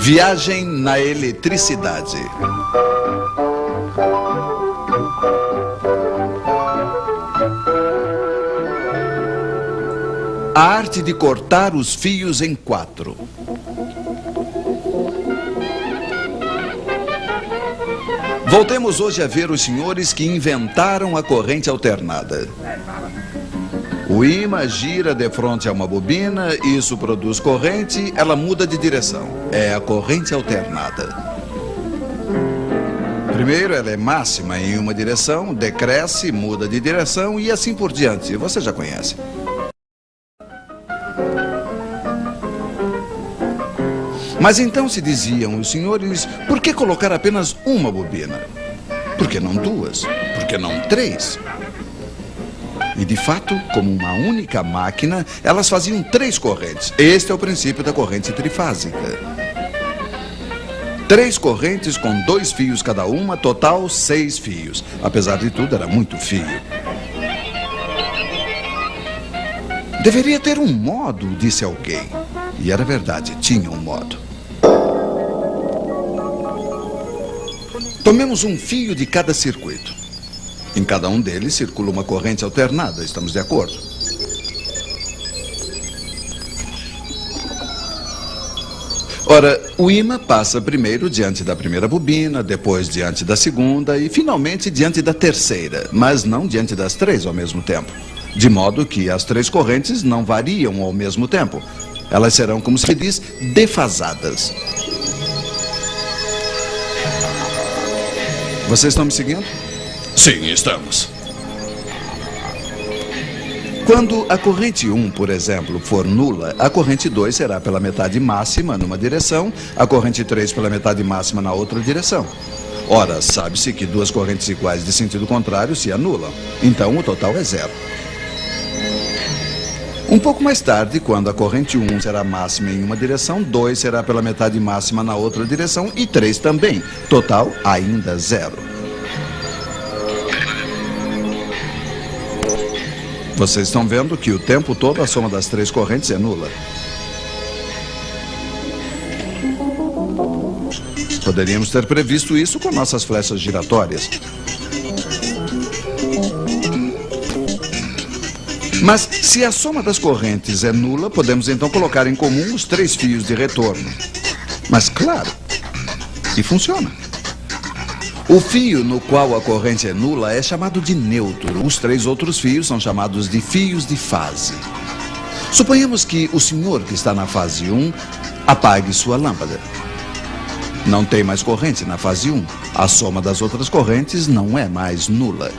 Viagem na eletricidade. A arte de cortar os fios em 4. Voltemos hoje a ver os senhores que inventaram a corrente alternada. O ímã gira de frente a uma bobina, isso produz corrente, ela muda de direção. É a corrente alternada. Primeiro, ela é máxima em uma direção, decresce, muda de direção e assim por diante. Você já conhece. Mas então se diziam os senhores, por que colocar apenas uma bobina? Por que não 2? Por que não 3? E de fato, como uma única máquina, elas faziam 3 correntes. Este é o princípio da corrente trifásica. 3 correntes com 2 fios cada uma, total 6 fios. Apesar de tudo, era muito fio. Deveria ter um modo, disse alguém. E era verdade, tinha um modo. Tomemos um fio de cada circuito. Em cada um deles circula uma corrente alternada, estamos de acordo? Ora, o ímã passa primeiro diante da primeira bobina, depois diante da segunda e finalmente diante da terceira, mas não diante das 3 ao mesmo tempo. De modo que as 3 correntes não variam ao mesmo tempo. Elas serão, como se diz, defasadas. Vocês estão me seguindo? Sim, estamos. Quando a corrente 1, por exemplo, for nula, a corrente 2 será pela metade máxima numa direção, a corrente 3 pela metade máxima na outra direção. Ora, sabe-se que 2 correntes iguais de sentido contrário se anulam. Então, o total é 0. Um pouco mais tarde, quando a corrente 1 será máxima em uma direção, 2 será pela metade máxima na outra direção e 3 também. Total, ainda 0. Vocês estão vendo que o tempo todo a soma das 3 correntes é nula. Poderíamos ter previsto isso com nossas flechas giratórias. Mas se a soma das correntes é nula, podemos então colocar em comum os 3 fios de retorno. Mas claro, e funciona. O fio no qual a corrente é nula é chamado de neutro. Os 3 outros fios são chamados de fios de fase. Suponhamos que o senhor que está na fase 1 apague sua lâmpada. Não tem mais corrente na fase 1. A soma das outras correntes não é mais nula.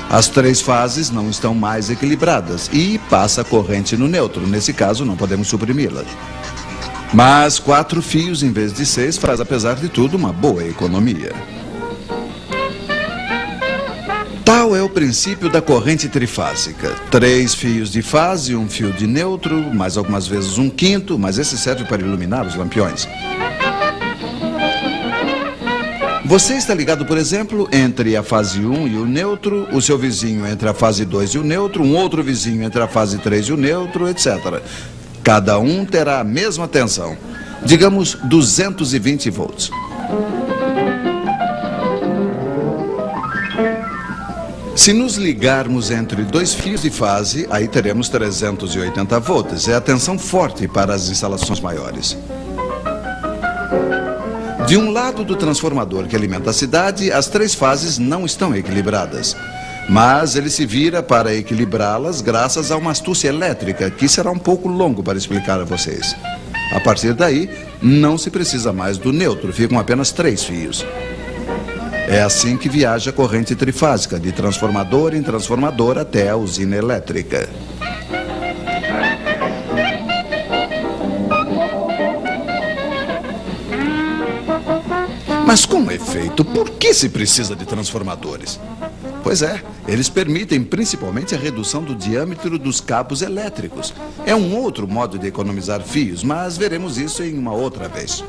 As 3 fases não estão mais equilibradas e passa a corrente no neutro. Nesse caso, não podemos suprimi-la. Mas 4 fios em vez de 6 faz, apesar de tudo, uma boa economia. Tal é o princípio da corrente trifásica. 3 fios de fase, 1 fio de neutro, mais algumas vezes 1/5, mas esse serve para iluminar os lampiões. Você está ligado, por exemplo, entre a fase 1 e o neutro, o seu vizinho entre a fase 2 e o neutro, um outro vizinho entre a fase 3 e o neutro, etc. Cada um terá a mesma tensão, digamos 220 volts. Se nos ligarmos entre 2 fios de fase, aí teremos 380 volts. É a tensão forte para as instalações maiores. De um lado do transformador que alimenta a cidade, as 3 fases não estão equilibradas. Mas ele se vira para equilibrá-las graças a uma astúcia elétrica, que será um pouco longo para explicar a vocês. A partir daí, não se precisa mais do neutro, ficam apenas 3 fios. É assim que viaja a corrente trifásica, de transformador em transformador até a usina elétrica. Mas com efeito, por que se precisa de transformadores? Pois é, eles permitem principalmente a redução do diâmetro dos cabos elétricos. É um outro modo de economizar fios, mas veremos isso em uma outra vez.